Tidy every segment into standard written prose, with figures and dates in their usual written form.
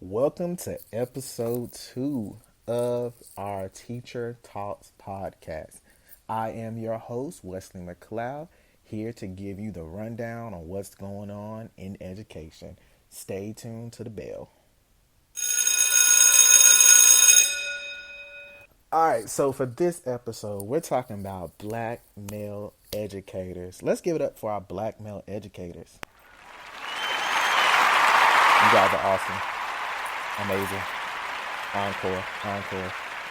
Welcome to episode 2 of our Teacher Talks podcast. I am your host, Wesley McLeod, here to give you the rundown on what's going on in education. Stay tuned to the bell. All right, so for this episode, we're talking about black male educators. Let's give it up for our black male educators. You guys are awesome. Amazing. Encore.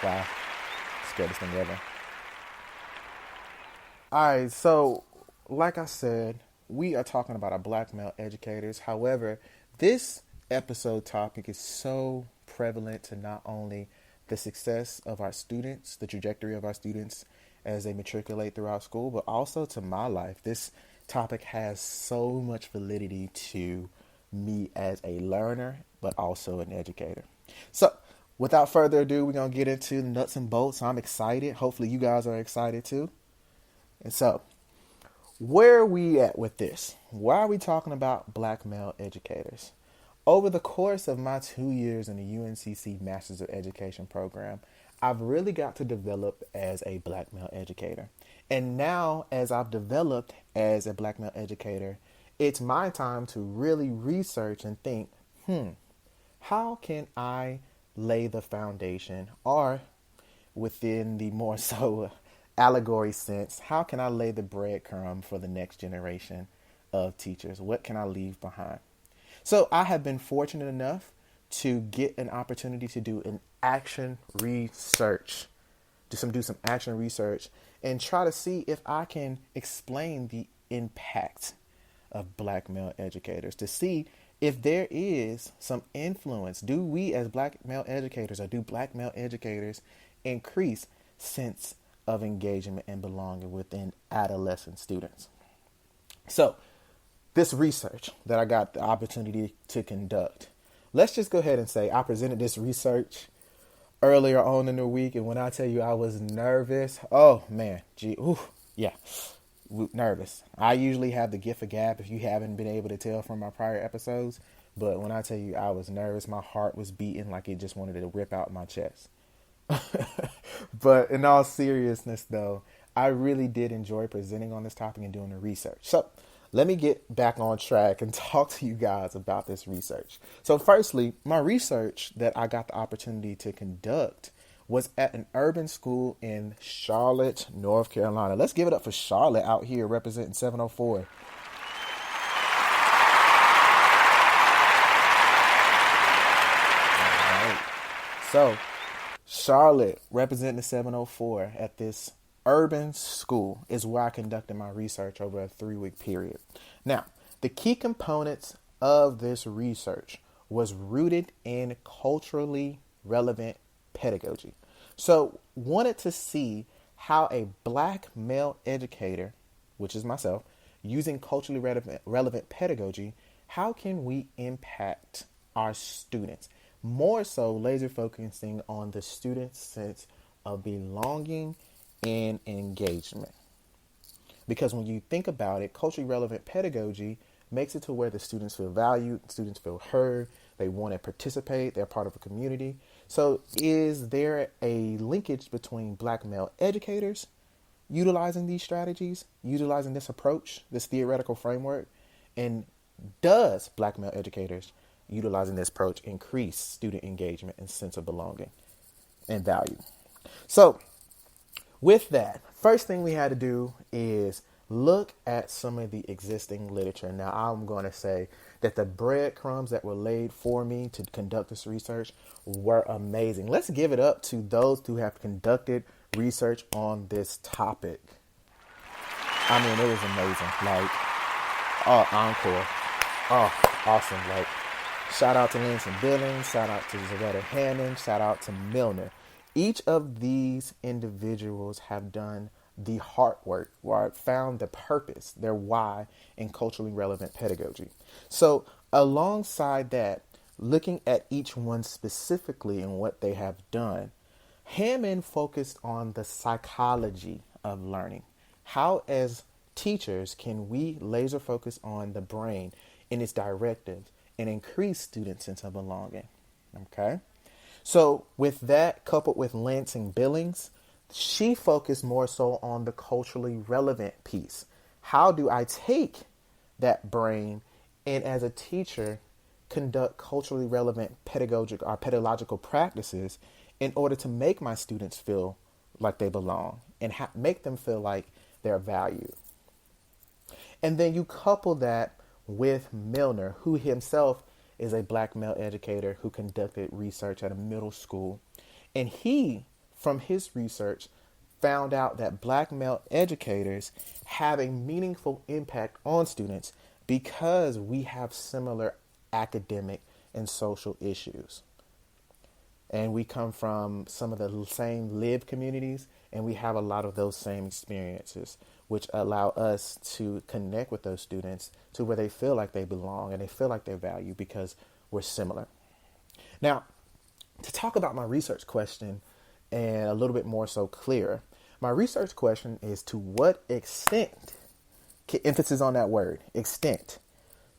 Wow. It's the greatest thing ever. Alright, so like I said, we are talking about our black male educators. However, this episode topic is so prevalent to not only the success of our students, the trajectory of our students as they matriculate throughout school, but also to my life. This topic has so much validity to me as a learner, but also an educator. So, without further ado, we're going to get into the nuts and bolts. I'm excited. Hopefully, you guys are excited too. And so, where are we at with this? Why are we talking about black male educators? Over the course of my 2 years in the UNCC Masters of Education program, I've really got to develop as a black male educator. And now, as I've developed as a black male educator, it's my time to really research and think, how can I lay the foundation, or within the more so allegory sense, how can I lay the breadcrumb for the next generation of teachers? What can I leave behind? So I have been fortunate enough to get an opportunity to do an action research, do some action research, and try to see if I can explain the impact of black male educators, to see if there is some influence. Do we as black male educators, or do black male educators increase sense of engagement and belonging within adolescent students? So this research that I got the opportunity to conduct, let's just go ahead and say I presented this research earlier on in the week, and when I tell you I was nervous, oh man, nervous. I usually have the gift of gab, if you haven't been able to tell from my prior episodes, but when I tell you I was nervous, my heart was beating like it just wanted to rip out my chest. But in all seriousness though, I really did enjoy presenting on this topic and doing the research. So let me get back on track and talk to you guys about this research. So firstly, my research that I got the opportunity to conduct was at an urban school in Charlotte, North Carolina. Let's give it up for Charlotte out here representing 704. All right. So, Charlotte representing the 704 at this urban school is where I conducted my research over a 3-week period. Now, the key components of this research was rooted in culturally relevant pedagogy. So wanted to see how a black male educator, which is myself, using culturally relevant pedagogy, how can we impact our students? More so laser focusing on the student's sense of belonging and engagement. Because when you think about it, culturally relevant pedagogy makes it to where the students feel valued, students feel heard, they want to participate, they're part of a community. So is there a linkage between black male educators utilizing these strategies, utilizing this approach, this theoretical framework? And does black male educators utilizing this approach increase student engagement and sense of belonging and value? So with that, first thing we had to do is look at some of the existing literature. Now, I'm going to say that the breadcrumbs that were laid for me to conduct this research were amazing. Let's give it up to those who have conducted research on this topic. I mean, it was amazing. Like, oh, encore. Oh, awesome. Like, shout out to Linson Billings, shout out to Zaretta Hannon, shout out to Milner. Each of these individuals have done the hard work, or found the purpose, their why, in culturally relevant pedagogy. So alongside that, looking at each one specifically and what they have done, Hammond focused on the psychology of learning. How, as teachers, can we laser focus on the brain and its directives and increase student sense of belonging? Okay. So with that, coupled with Lansing Billings, she focused more so on the culturally relevant piece. How do I take that brain and, as a teacher, conduct culturally relevant pedagogical practices in order to make my students feel like they belong and make them feel like they're valued? And then you couple that with Milner, who himself is a black male educator who conducted research at a middle school. And he, from his research, found out that black male educators have a meaningful impact on students because we have similar academic and social issues. And we come from some of the same lived communities, and we have a lot of those same experiences, which allow us to connect with those students to where they feel like they belong and they feel like they're valued because we're similar. Now, to talk about my research question and a little bit more so clear, my research question is, to what extent, emphasis on that word, extent,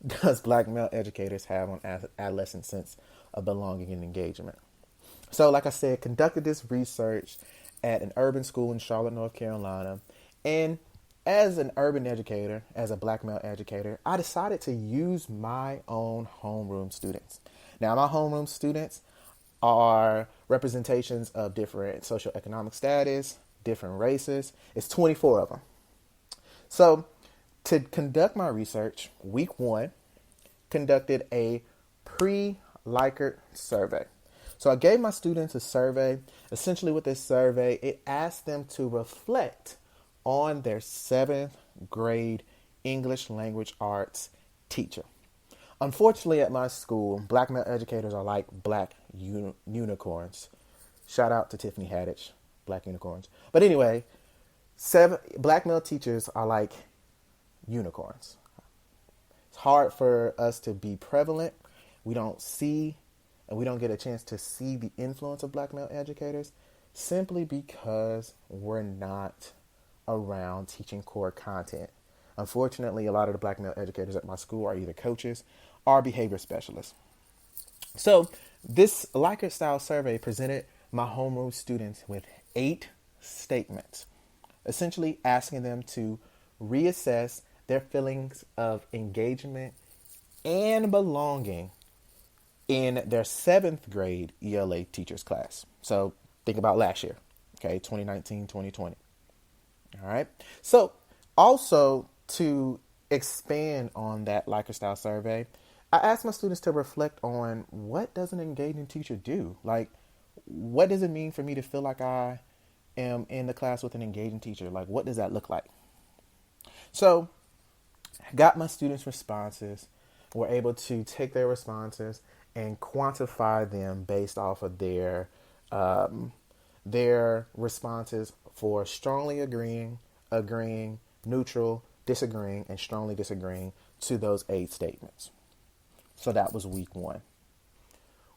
does black male educators have on adolescent sense of belonging and engagement? So, like I said, conducted this research at an urban school in Charlotte, North Carolina. And as an urban educator, as a black male educator, I decided to use my own homeroom students. Now, my homeroom students are representations of different socioeconomic status, different races. It's 24 of them. So, to conduct my research, week 1, conducted a pre-Likert survey. So I gave my students a survey. Essentially with this survey, it asked them to reflect on their 7th grade English language arts teacher. Unfortunately, at my school, black male educators are like black unicorns. Shout out to Tiffany Haddish, black unicorns. But anyway, black male teachers are like unicorns. It's hard for us to be prevalent. We don't see and we don't get a chance to see the influence of black male educators simply because we're not around teaching core content. Unfortunately, a lot of the black male educators at my school are either coaches or behavior specialists. So this Likert style survey presented my homeroom students with 8 statements, essentially asking them to reassess their feelings of engagement and belonging in their 7th grade ELA teachers class. So think about last year, okay, 2019, 2020. All right. So also to expand on that Likert style survey, I asked my students to reflect on, what does an engaging teacher do? Like, what does it mean for me to feel like I am in the class with an engaging teacher? Like, what does that look like? So I got my students' responses, were able to take their responses and quantify them based off of their responses for strongly agreeing, neutral, disagreeing, and strongly disagreeing to those 8 statements. So that was week 1.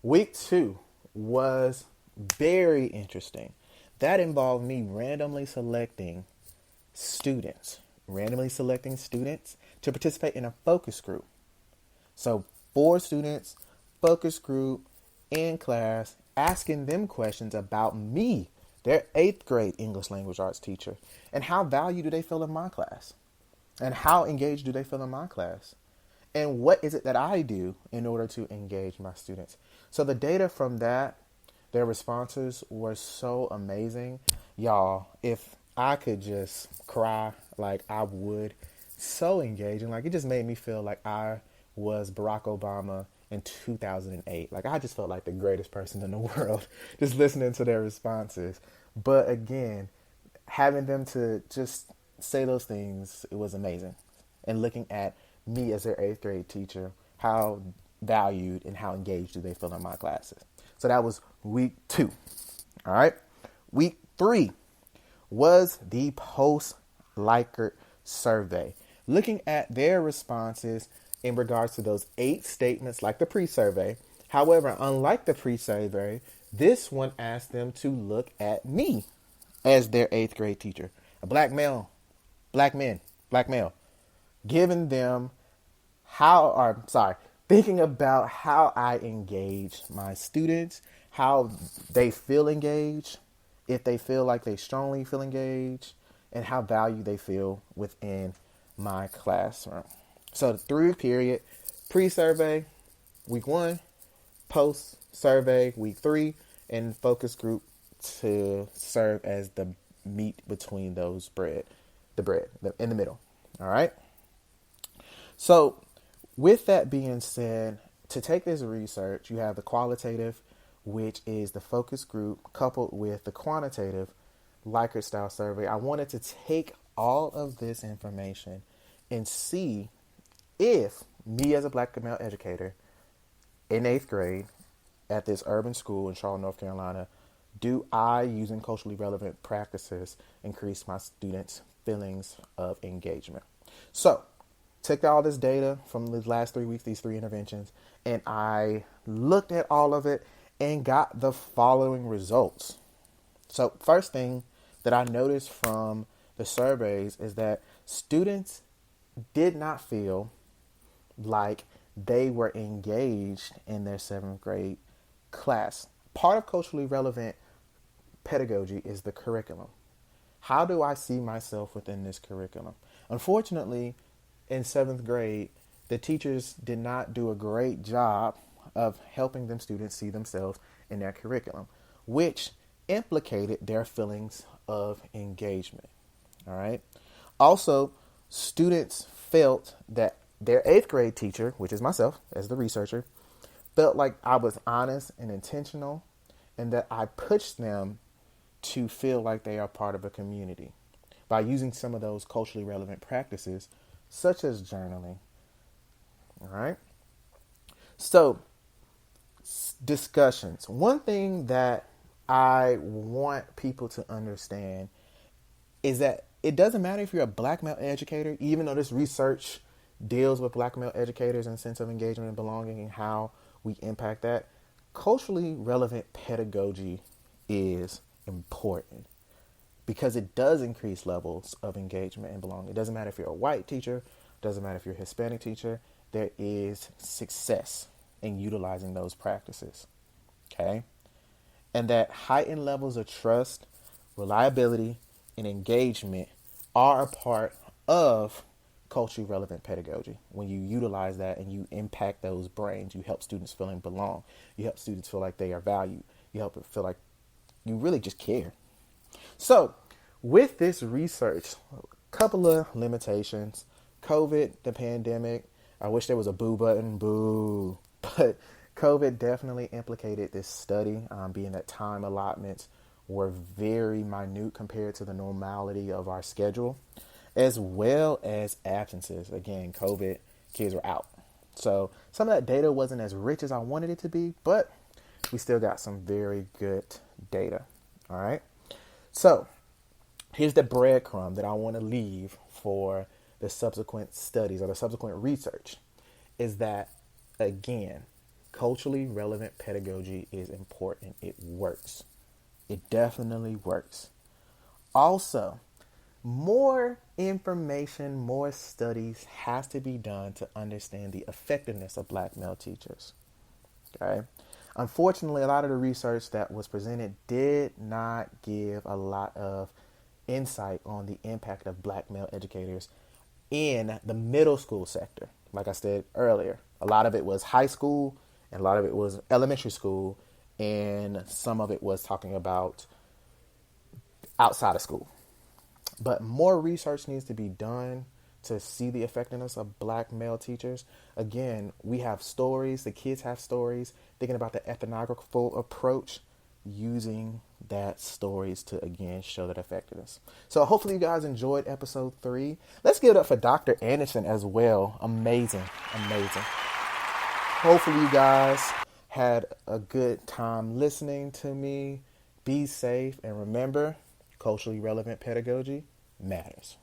Week 2 was very interesting. That involved me randomly selecting students to participate in a focus group. So 4 students, focus group in class, asking them questions about me, their 8th grade English language arts teacher, and how valued do they feel in my class, and how engaged do they feel in my class, and what is it that I do in order to engage my students. So the data from that, their responses were so amazing. Y'all, if I could just cry like I would, so engaging. Like, it just made me feel like I was Barack Obama in 2008. Like, I just felt like the greatest person in the world just listening to their responses. But again, having them to just say those things, it was amazing. And looking at me as their 8th grade teacher, how valued and how engaged do they feel in my classes. So that was week 2. All right. Week 3 was the post-Likert survey, looking at their responses in regards to those 8 statements like the pre-survey. However, unlike the pre-survey, this one asked them to look at me as their 8th grade teacher, a black male, black male, giving them thinking about how I engage my students, how they feel engaged, if they feel like they strongly feel engaged, and how valued they feel within my classroom. So the 3 period, pre-survey, week 1, post-survey, week 3, and focus group to serve as the meat between those in the middle. All right. So with that being said, to take this research, you have the qualitative, which is the focus group, coupled with the quantitative Likert style survey. I wanted to take all of this information and see if me as a black male educator in 8th grade at this urban school in Charlotte, North Carolina, do I, using culturally relevant practices, increase my students' feelings of engagement? So, took all this data from the last 3 weeks, these 3 interventions, and I looked at all of it and got the following results. So, first thing that I noticed from the surveys is that students did not feel like they were engaged in their 7th grade class. Part of culturally relevant pedagogy is the curriculum. How do I see myself within this curriculum? Unfortunately, in 7th grade, the teachers did not do a great job of helping them students see themselves in their curriculum, which implicated their feelings of engagement. All right. Also, students felt that their 8th grade teacher, which is myself as the researcher, felt like I was honest and intentional, and that I pushed them to feel like they are part of a community by using some of those culturally relevant practices, such as journaling. All right. So, discussions. One thing that I want people to understand is that it doesn't matter if you're a black male educator, even though this research deals with black male educators and sense of engagement and belonging and how we impact that. Culturally relevant pedagogy is important because it does increase levels of engagement and belonging. It doesn't matter if you're a white teacher, it doesn't matter if you're a Hispanic teacher, there is success in utilizing those practices. Okay? And that heightened levels of trust, reliability, and engagement are a part of culturally relevant pedagogy. When you utilize that and you impact those brains, you help students feel and belong. You help students feel like they are valued. You help them feel like you really just care. So, with this research, a couple of limitations. COVID, the pandemic. I wish there was a boo button, boo. But COVID definitely implicated this study, being that time allotments were very minute compared to the normality of our schedule, as well as absences. Again, COVID, kids were out. So some of that data wasn't as rich as I wanted it to be, but we still got some very good data. All right. So here's the breadcrumb that I want to leave for the subsequent studies or the subsequent research is that, again, culturally relevant pedagogy is important. It works. It definitely works. Also, more information, more studies has to be done to understand the effectiveness of black male teachers. Okay. Unfortunately, a lot of the research that was presented did not give a lot of insight on the impact of black male educators in the middle school sector. Like I said earlier, a lot of it was high school and a lot of it was elementary school, and some of it was talking about outside of school. But more research needs to be done to see the effectiveness of black male teachers. Again, we have stories, the kids have stories, thinking about the ethnographical approach, using that stories to, again, show that effectiveness. So hopefully you guys enjoyed episode 3. Let's give it up for Dr. Anderson as well. Amazing. Hopefully you guys had a good time listening to me. Be safe, and remember, culturally relevant pedagogy matters.